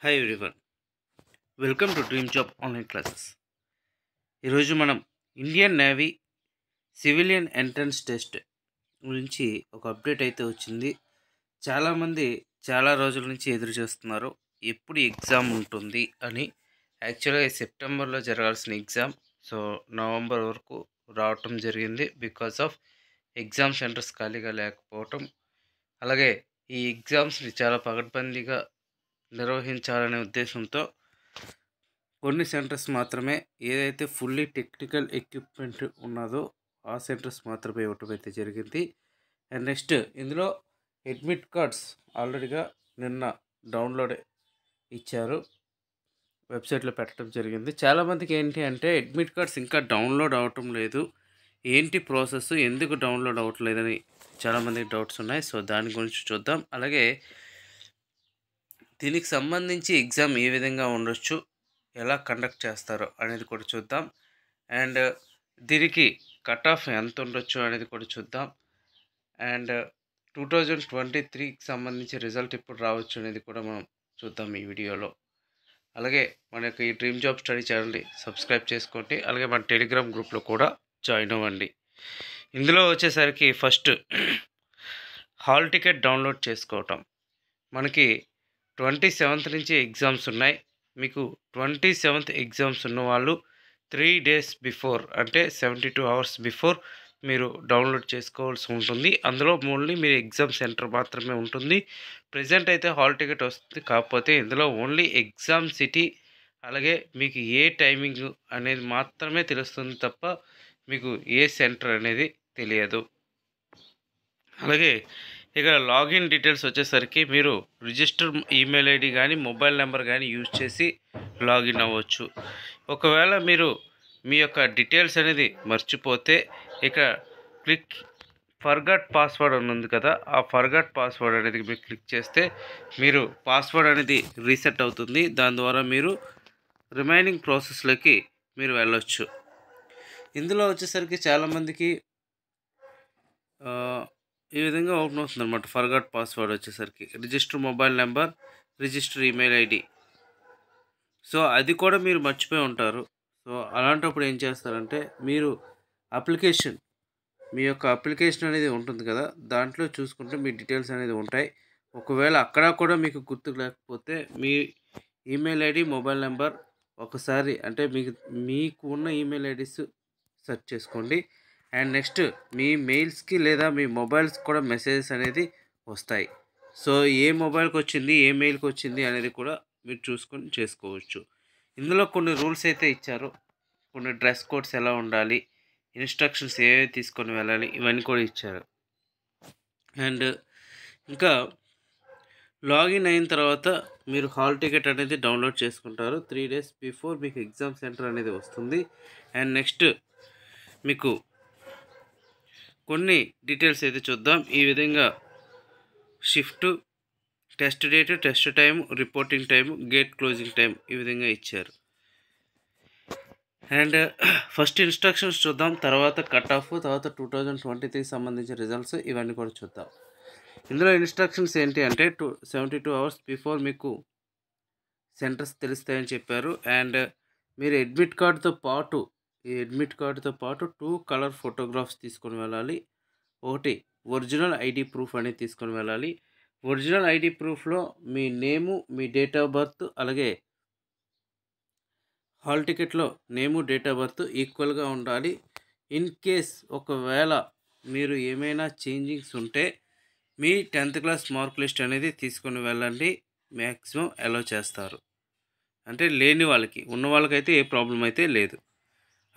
Hi everyone, welcome to dream job online classes. ఈరోజు మనం Indian navy civilian entrance test గురించి ఒక update అయితే వచ్చింది. చాలామంది చాలా రోజుల నుంచి ఎదురు చూస్తున్నారు ఎప్పుడు ఎగ్జామ్ ఉంటుంది అని. యాక్చువల్గా సెప్టెంబర్లో జరగాల్సిన ఎగ్జామ్ నవంబర్ వరకు రావటం జరిగింది బికాస్ ఆఫ్ ఎగ్జామ్ సెంటర్స్ ఖాళీగా లేకపోవటం. అలాగే ఈ ఎగ్జామ్స్ని చాలా పకడ్బందీగా నిర్వహించాలనే ఉద్దేశంతో కొన్ని సెంటర్స్ మాత్రమే, ఏదైతే ఫుల్లీ టెక్నికల్ ఎక్విప్మెంట్ ఉన్నదో ఆ సెంటర్స్ మాత్రమే ఇవ్వటం అయితే జరిగింది. అండ్ నెక్స్ట్ ఇందులో అడ్మిట్ కార్డ్స్ ఆల్రెడీగా నిన్న డౌన్లోడ్ ఇచ్చారు, వెబ్సైట్లో పెట్టడం జరిగింది. చాలామందికి ఏంటి అంటే అడ్మిట్ కార్డ్స్ ఇంకా డౌన్లోడ్ అవ్వటం లేదు, ఏంటి ప్రాసెస్, ఎందుకు డౌన్లోడ్ అవ్వట్లేదని చాలామందికి డౌట్స్ ఉన్నాయి. సో దాని గురించి చూద్దాం. అలాగే దీనికి సంబంధించి ఎగ్జామ్ ఏ విధంగా ఉండొచ్చు, ఎలా కండక్ట్ చేస్తారో అనేది కూడా చూద్దాం. అండ్ దీనికి కట్ ఆఫ్ ఎంత ఉండొచ్చు అనేది కూడా చూద్దాం. అండ్ 2023కి సంబంధించి రిజల్ట్ ఎప్పుడు రావచ్చు అనేది కూడా మనం చూద్దాం ఈ వీడియోలో. అలాగే మన యొక్క ఈ డ్రీమ్ జాబ్ స్టడీ ఛానల్ని సబ్స్క్రైబ్ చేసుకోండి. అలాగే మన టెలిగ్రామ్ గ్రూప్లో కూడా జాయిన్ అవ్వండి. ఇందులో వచ్చేసరికి ఫస్ట్ హాల్ టికెట్ డౌన్లోడ్ చేసుకోవటం. మనకి 27th నుంచి ఎగ్జామ్స్ ఉన్నాయి. మీకు 27th ఎగ్జామ్స్ ఉన్న వాళ్ళు 3 days బిఫోర్, అంటే 72 hours బిఫోర్ మీరు డౌన్లోడ్ చేసుకోవాల్సి ఉంటుంది. అందులో ఓన్లీ మీరు ఎగ్జామ్ సెంటర్ మాత్రమే ఉంటుంది. ప్రజెంట్ అయితే హాల్ టికెట్ వస్తుంది, కాకపోతే ఇందులో ఓన్లీ ఎగ్జామ్ సిటీ అలాగే మీకు ఏ టైమింగ్ అనేది మాత్రమే తెలుస్తుంది తప్ప మీకు ఏ సెంటర్ అనేది తెలియదు. అలాగే ఇక లాగిన్ డీటెయిల్స్ వచ్చేసరికి మీరు రిజిస్టర్ ఈమెయిల్ ఐడి కానీ మొబైల్ నెంబర్ కానీ యూజ్ చేసి లాగిన్ అవ్వచ్చు. ఒకవేళ మీరు మీ యొక్క డీటెయిల్స్ అనేది మర్చిపోతే ఇక క్లిక్ ఫర్గాట్ పాస్వర్డ్ అని ఉంది కదా, ఆ ఫర్గాట్ పాస్వర్డ్ అనేది మీరు క్లిక్ చేస్తే మీరు పాస్వర్డ్ అనేది రీసెట్ అవుతుంది. దాని ద్వారా మీరు రిమైనింగ్ ప్రాసెస్లోకి మీరు వెళ్ళొచ్చు. ఇందులో వచ్చేసరికి చాలామందికి ఈ విధంగా ఓపెన్ అవుతుంది అనమాట. ఫర్గాట్ పాస్వర్డ్ వచ్చేసరికి register mobile number, register email ID. So అది కూడా మీరు మర్చిపోయి ఉంటారు. సో అలాంటప్పుడు ఏం చేస్తారంటే మీరు మీ యొక్క అప్లికేషన్ అనేది ఉంటుంది కదా, దాంట్లో చూసుకుంటే మీ డీటెయిల్స్ అనేది ఉంటాయి. ఒకవేళ అక్కడ కూడా మీకు గుర్తుకు లేకపోతే మీ ఈమెయిల్ ఐడి, మొబైల్ నెంబర్ ఒకసారి అంటే మీకు ఉన్న ఈమెయిల్ ఐడీస్ సెర్చ్ చేసుకోండి. అండ్ నెక్స్ట్ మీ మెయిల్స్కి లేదా మీ మొబైల్స్కి కూడా మెసేజెస్ అనేది వస్తాయి. సో ఏ మొబైల్కి వచ్చింది, ఏ మెయిల్కి వచ్చింది అనేది కూడా మీరు చూసుకొని చేసుకోవచ్చు. ఇందులో కొన్ని రూల్స్ అయితే ఇచ్చారు, కొన్ని డ్రెస్ కోడ్స్ ఎలా ఉండాలి, ఇన్స్ట్రక్షన్స్ ఏవి తీసుకొని వెళ్ళాలి, ఇవన్నీ కూడా ఇచ్చారు. అండ్ ఇంకా లాగిన్ అయిన తర్వాత మీరు హాల్ టికెట్ అనేది డౌన్లోడ్ చేసుకుంటారు. 3 days బిఫోర్ మీకు ఎగ్జామ్ సెంటర్ అనేది వస్తుంది. అండ్ నెక్స్ట్ మీకు కొన్ని డీటెయిల్స్ అయితే చూద్దాం. ఈ విధంగా shift, test date, test time, reporting time, gate closing time ఈ విధంగా ఇచ్చారు. అండ్ ఫస్ట్ ఇన్స్ట్రక్షన్స్ చూద్దాం, తర్వాత కట్ ఆఫ్, తర్వాత 2023కి సంబంధించిన రిజల్ట్స్ ఇవన్నీ కూడా చూద్దాం. ఇందులో ఇన్స్ట్రక్షన్స్ ఏంటి అంటే 72 hours బిఫోర్ మీకు సెంటర్స్ తెలుస్తాయని చెప్పారు. అండ్ మీరు అడ్మిట్ కార్డుతో పాటు 2 కలర్ ఫోటోగ్రాఫ్స్ తీసుకొని వెళ్ళాలి. ఒకటి ఒరిజినల్ ఐడి ప్రూఫ్ అనేది తీసుకొని వెళ్ళాలి. ఒరిజినల్ ఐడి ప్రూఫ్లో మీ నేము, మీ డేట్ ఆఫ్ బర్త్, అలాగే హాల్ టికెట్లో నేము, డేట్ ఆఫ్ బర్త్ ఈక్వల్గా ఉండాలి. ఇన్ కేస్ ఒకవేళ మీరు ఏమైనా చేంజింగ్స్ ఉంటే మీ 10th class మార్క్ లిస్ట్ అనేది తీసుకొని వెళ్ళండి, మ్యాక్సిమం అలో చేస్తారు. అంటే లేని వాళ్ళకి, ఉన్న వాళ్ళకైతే ఏ ప్రాబ్లం అయితే లేదు.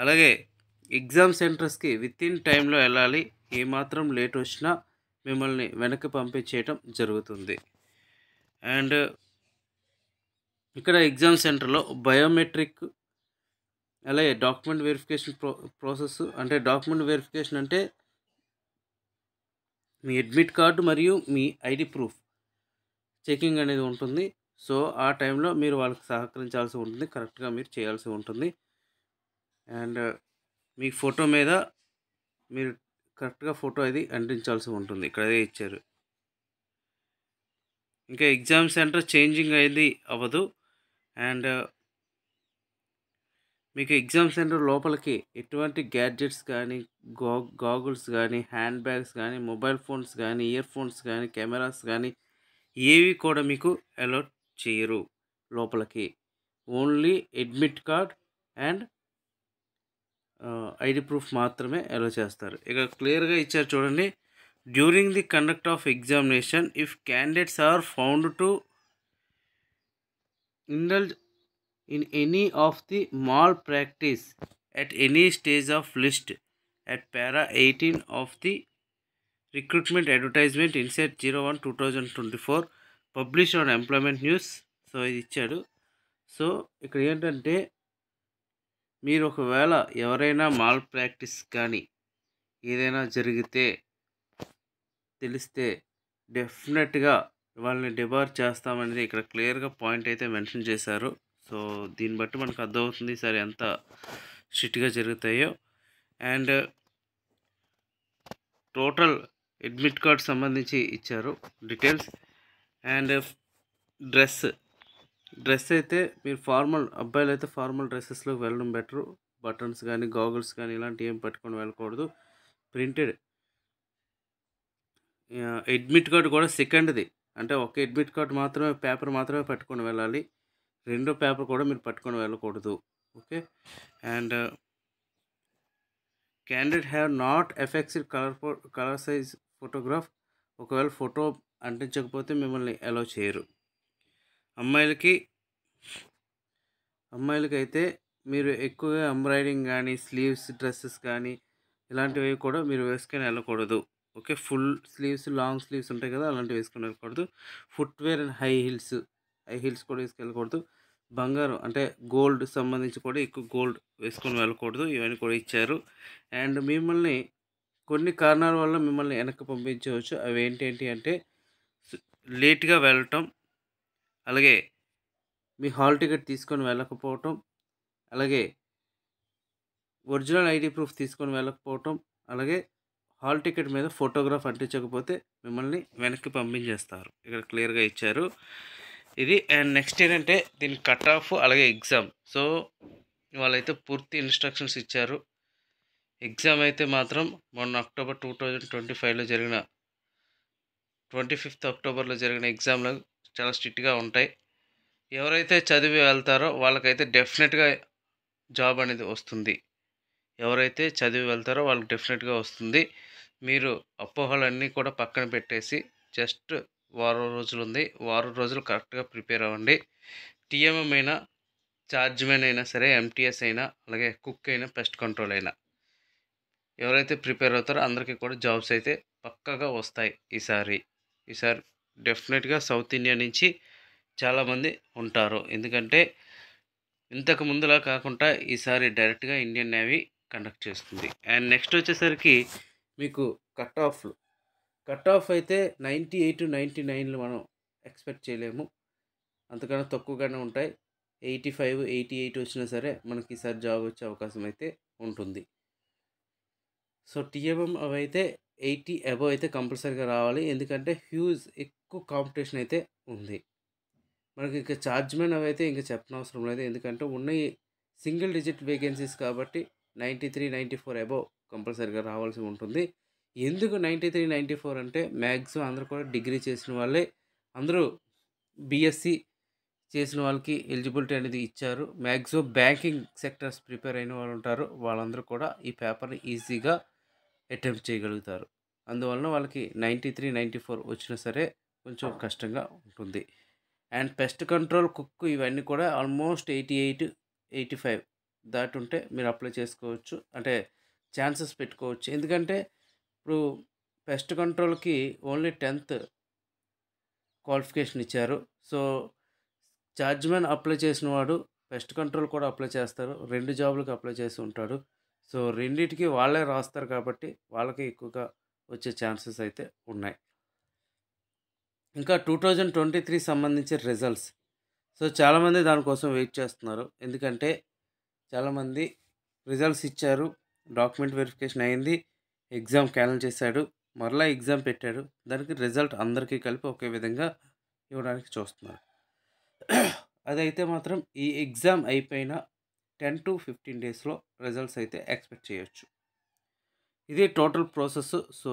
అలాగే ఎగ్జామ్ సెంటర్స్కి వితిన్ టైంలో వెళ్ళాలి, ఏమాత్రం లేట్ వచ్చినా మిమ్మల్ని వెనక్కి పంపించేయటం జరుగుతుంది. అండ్ ఇక్కడ ఎగ్జామ్ సెంటర్లో బయోమెట్రిక్, అలాగే డాక్యుమెంట్ వెరిఫికేషన్ ప్రాసెస్. అంటే డాక్యుమెంట్ వెరిఫికేషన్ అంటే మీ అడ్మిట్ కార్డు మరియు మీ ఐడి ప్రూఫ్ చెకింగ్ అనేది ఉంటుంది. సో ఆ టైంలో మీరు వాళ్ళకి సహకరించాల్సి ఉంటుంది, కరెక్ట్గా మీరు చేయాల్సి ఉంటుంది. అండ్ మీ ఫోటో మీద మీరు కరెక్ట్గా ఫోటో అది అంటించాల్సి ఉంటుంది, ఇక్కడే ఇచ్చారు. ఇంకా ఎగ్జామ్ సెంటర్ చేంజింగ్ అయింది అవ్వదు. అండ్ మీకు ఎగ్జామ్ సెంటర్ లోపలికి ఎటువంటి గ్యాడ్జెట్స్ కానీ, గాగుల్స్ కానీ, హ్యాండ్ బ్యాగ్స్ కానీ, మొబైల్ ఫోన్స్ కానీ, ఇయర్ ఫోన్స్ కానీ, కెమెరాస్ కానీ ఏవి కూడా మీకు అలౌట్ చేయరు లోపలికి. Only admit card and ID proof మాత్రమే అలౌ చేస్తారు. ఇక క్లియర్గా ఇచ్చారు చూడండి. During the conduct of examination if candidates are found to indulge in any of the malpractice at any stage of list at para 18 of the recruitment advertisement insert 01/2024 published on employment news. So ఇది ఇచ్చాడు. So ఇక్కడ ఏంటంటే మీరు ఒకవేళ ఎవరైనా mall practice కానీ ఏదైనా జరిగితే తెలిస్తే డెఫినెట్గా వాళ్ళని డిబార్ చేస్తామనేది ఇక్కడ క్లియర్గా పాయింట్ అయితే మెన్షన్ చేశారు. సో దీన్ని బట్టి మనకు అర్థమవుతుంది సరే ఎంత స్ట్రిక్ట్గా జరుగుతాయో. అండ్ టోటల్ అడ్మిట్ కార్డ్ సంబంధించి ఇచ్చారు డీటెయిల్స్. అండ్ డ్రెస్ అయితే మీరు ఫార్మల్, అబ్బాయిలు అయితే ఫార్మల్ డ్రెస్సెస్లోకి వెళ్ళడం బెటరు. బటన్స్ కానీ గాగుల్స్ కానీ ఇలాంటివి ఏం పట్టుకొని వెళ్ళకూడదు. ప్రింటెడ్ అడ్మిట్ కార్డు కూడా సెకండ్ది, అంటే ఒక అడ్మిట్ కార్డు మాత్రమే, పేపర్ మాత్రమే పట్టుకొని వెళ్ళాలి. రెండో పేపర్ కూడా మీరు పట్టుకొని వెళ్ళకూడదు. Okay. And candidate have not affected colour size photograph. ఒకవేళ ఫోటో అంటించకపోతే మిమ్మల్ని అలౌ చేయరు. అమ్మాయిలకి అయితే మీరు ఎక్కువగా ఎంబ్రాయిడింగ్ కానీ స్లీవ్స్ డ్రెస్సెస్ కానీ ఇలాంటివి కూడా మీరు వేసుకొని వెళ్ళకూడదు. Okay. Full sleeves, long sleeves ఉంటాయి కదా, అలాంటివి వేసుకొని వెళ్ళకూడదు. ఫుట్వేర్ అండ్ హై హీల్స్ కూడా వేసుకెళ్ళకూడదు. బంగారం అంటే గోల్డ్ సంబంధించి కూడా ఎక్కువ గోల్డ్ వేసుకొని వెళ్ళకూడదు. ఇవన్నీ కూడా ఇచ్చారు. అండ్ మిమ్మల్ని కొన్ని కారణాల వల్ల మిమ్మల్ని వెనక్కి పంపించవచ్చు. అవి ఏంటి అంటే లేట్గా వెళ్ళటం, అలాగే మీ హాల్ టికెట్ తీసుకొని వెళ్ళకపోవటం, అలాగే ఒరిజినల్ ఐడి ప్రూఫ్ తీసుకొని వెళ్ళకపోవటం, అలాగే హాల్ టికెట్ మీద ఫోటోగ్రాఫ్ అంటించకపోతే మిమ్మల్ని వెనక్కి పంపించేస్తారు. ఇక్కడ క్లియర్గా ఇచ్చారు ఇది. అండ్ నెక్స్ట్ ఏంటంటే దీని కట్ ఆఫ్ అలాగే ఎగ్జామ్. సో వాళ్ళైతే పూర్తి ఇన్స్ట్రక్షన్స్ ఇచ్చారు. ఎగ్జామ్ అయితే మాత్రం మొన్న అక్టోబర్ 2025లో జరిగిన 25th అక్టోబర్లో జరిగిన ఎగ్జామ్లో చాలా స్ట్రిక్ట్గా ఉంటాయి. ఎవరైతే చదివి వెళ్తారో వాళ్ళకైతే డెఫినెట్గా జాబ్ అనేది వస్తుంది. ఎవరైతే చదివి వెళ్తారో వాళ్ళకి డెఫినెట్గా వస్తుంది. మీరు అపోహలన్నీ కూడా పక్కన పెట్టేసి జస్ట్ వారం రోజులు ఉంది, వారం రోజులు కరెక్ట్గా ప్రిపేర్ అవ్వండి. టీఎంఎం అయినా, చార్జ్మెన్ అయినా సరే, ఎంటీఎస్ అయినా, అలాగే కుక్ అయినా, పెస్ట్ కంట్రోల్ అయినా ఎవరైతే ప్రిపేర్ అవుతారో అందరికీ కూడా జాబ్స్ అయితే పక్కాగా వస్తాయి. ఈసారి డెఫినెట్గా సౌత్ ఇండియా నుంచి చాలామంది ఉంటారు. ఎందుకంటే ఇంతకు ముందులా కాకుండా ఈసారి డైరెక్ట్గా ఇండియన్ నేవీ కండక్ట్ చేస్తుంది. అండ్ నెక్స్ట్ వచ్చేసరికి మీకు కట్ ఆఫ్ అయితే 98, 99 మనం ఎక్స్పెక్ట్ చేయలేము. అంతకన్నా తక్కువగానే ఉంటాయి. 85, 88 వచ్చినా సరే మనకి ఈసారి జాబ్ వచ్చే అవకాశం అయితే ఉంటుంది. సో టీఎంఎం అవి అయితే 80 అబవ్ అయితే కంపల్సరీగా రావాలి. ఎందుకంటే ఎక్కువ కాంపిటీషన్ అయితే ఉంది. మనకి ఇక చార్జ్మెన్ అవి అయితే ఇంకా చెప్పనవసరం లేదు. ఎందుకంటే ఉన్నాయి సింగిల్ డిజిట్ వేకెన్సీస్ కాబట్టి 93, 94 అబవ్ కంపల్సరీగా రావాల్సి ఉంటుంది. ఎందుకు 93, 94 అంటే మ్యాక్సిమం అందరూ కూడా డిగ్రీ చేసిన వాళ్ళే, అందరూ బీఎస్సీ చేసిన వాళ్ళకి ఎలిజిబిలిటీ అనేది ఇచ్చారు. మ్యాక్సిమం బ్యాంకింగ్ సెక్టర్స్ ప్రిపేర్ అయిన వాళ్ళు ఉంటారు. వాళ్ళందరూ కూడా ఈ పేపర్ని ఈజీగా అటెంప్ట్ చేయగలుగుతారు. అందువలన వాళ్ళకి 93, 94 వచ్చినా సరే కొంచెం కష్టంగా ఉంటుంది. అండ్ పెస్ట్ కంట్రోల్, కుక్ ఇవన్నీ కూడా ఆల్మోస్ట్ 88, 85 దాటి ఉంటే మీరు అప్లై చేసుకోవచ్చు, అంటే ఛాన్సెస్ పెట్టుకోవచ్చు. ఎందుకంటే ఇప్పుడు పెస్ట్ కంట్రోల్కి ఓన్లీ 10th క్వాలిఫికేషన్ ఇచ్చారు. సో చార్జ్మెన్ అప్లై చేసిన వాడు పెస్ట్ కంట్రోల్ కూడా అప్లై చేస్తారు. 2 జాబులకు అప్లై చేసి ఉంటాడు. సో రెండింటికి వాళ్ళే రాస్తారు కాబట్టి వాళ్ళకి ఎక్కువగా వచ్చే ఛాన్సెస్ అయితే ఉన్నాయి. ఇంకా 2023 సంబంధించి రిజల్ట్స్. సో చాలామంది దానికోసం వెయిట్ చేస్తున్నారు. ఎందుకంటే చాలామంది రిజల్ట్స్ ఇచ్చారు, డాక్యుమెంట్ వెరిఫికేషన్ అయింది, ఎగ్జామ్ క్యాన్సిల్ చేశాడు, మరలా ఎగ్జామ్ పెట్టాడు. దానికి రిజల్ట్ అందరికీ కలిపి ఒకే విధంగా ఇవ్వడానికి చూస్తున్నారు. అదైతే మాత్రం ఈ ఎగ్జామ్ అయిపోయిన 10 to 15 డేస్‌లో రిజల్ట్స్ అయితే ఎక్స్‌పెక్ట్ చేయొచ్చు. ఇది టోటల్ ప్రాసెస్. సో,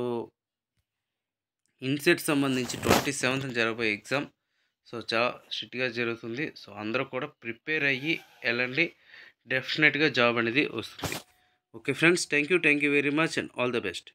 ఇన్సెట్ సంబంధించి 27థ్ జరగబోయే ఎగ్జామ్. సో, చాలా స్ట్రిక్ట్‌గా జరుగుతుంది. సో, అందరూ కూడా ప్రిపేర్ అయ్యి ఎళ్ళండి. డెఫినెట్‌గా జాబ్ అనేది వస్తుంది. Okay friends, thank you very much and all the best.